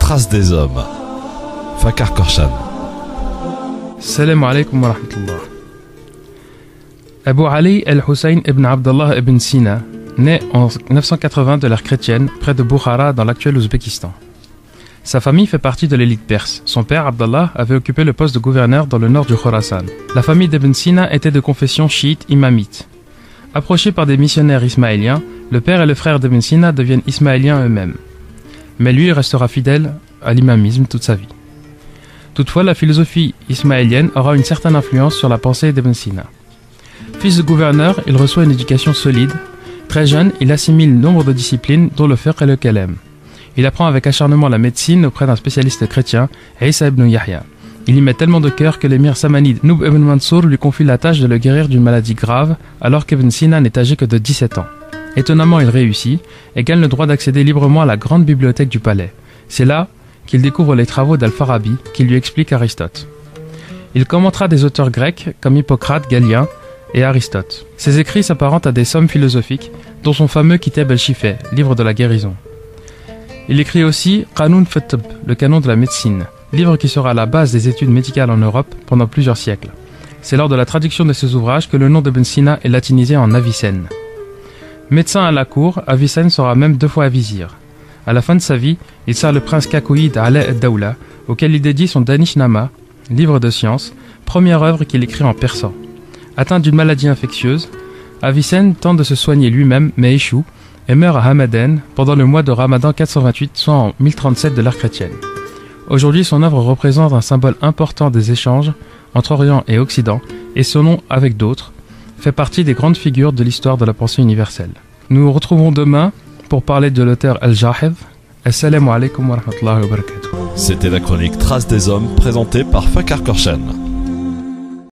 Traces des hommes. Fakar Korshan. Salam alaikum wa rahmatullah. Abu Ali al-Hussein ibn Abdallah ibn Sina, né en 980 de l'ère chrétienne, près de Bukhara dans l'actuel Ouzbékistan. Sa famille fait partie de l'élite perse. Son père, Abdallah, avait occupé le poste de gouverneur dans le nord du Khorasan. La famille d'Ibn Sina était de confession chiite imamite. Approchés par des missionnaires ismaéliens, le père et le frère d'Ibn Sina deviennent ismaéliens eux-mêmes. Mais lui restera fidèle à l'imamisme toute sa vie. Toutefois, la philosophie ismaélienne aura une certaine influence sur la pensée d'Ibn Sina. Fils de gouverneur, il reçoit une éducation solide. Très jeune, il assimile nombre de disciplines, dont le fiqh et le kalem. Il apprend avec acharnement la médecine auprès d'un spécialiste chrétien, Isa ibn Yahya. Il y met tellement de cœur que l'émir samanide Noub ibn Mansour lui confie la tâche de le guérir d'une maladie grave, alors qu'Ibn Sina n'est âgé que de 17 ans. Étonnamment, il réussit et gagne le droit d'accéder librement à la grande bibliothèque du palais. C'est là qu'il découvre les travaux d'Al-Farabi, qui lui explique Aristote. Il commentera des auteurs grecs comme Hippocrate, Galien et Aristote. Ses écrits s'apparentent à des sommes philosophiques, dont son fameux Kitab al-Shifeh, livre de la guérison. Il écrit aussi Qanoun Fattib, le canon de la médecine, livre qui sera la base des études médicales en Europe pendant plusieurs siècles. C'est lors de la traduction de ces ouvrages que le nom d'Ibn Sina est latinisé en Avicenne. Médecin à la cour, Avicenne sera même 2 fois vizir. À la fin de sa vie, il sert le prince Kakoïd Ala ad-Dawla, auquel il dédie son Danishnama, livre de sciences, première œuvre qu'il écrit en persan. Atteint d'une maladie infectieuse, Avicenne tente de se soigner lui-même mais échoue et meurt à Hamadan pendant le mois de Ramadan 428, soit en 1037 de l'ère chrétienne. Aujourd'hui, son œuvre représente un symbole important des échanges entre Orient et Occident, et son nom, avec d'autres, fait partie des grandes figures de l'histoire de la pensée universelle. Nous nous retrouvons demain pour parler de l'auteur Al-Jahid. Assalamu alaikum wa rahmatullahi wa barakatuh. C'était la chronique Traces des hommes présentée par Fakar Korshan.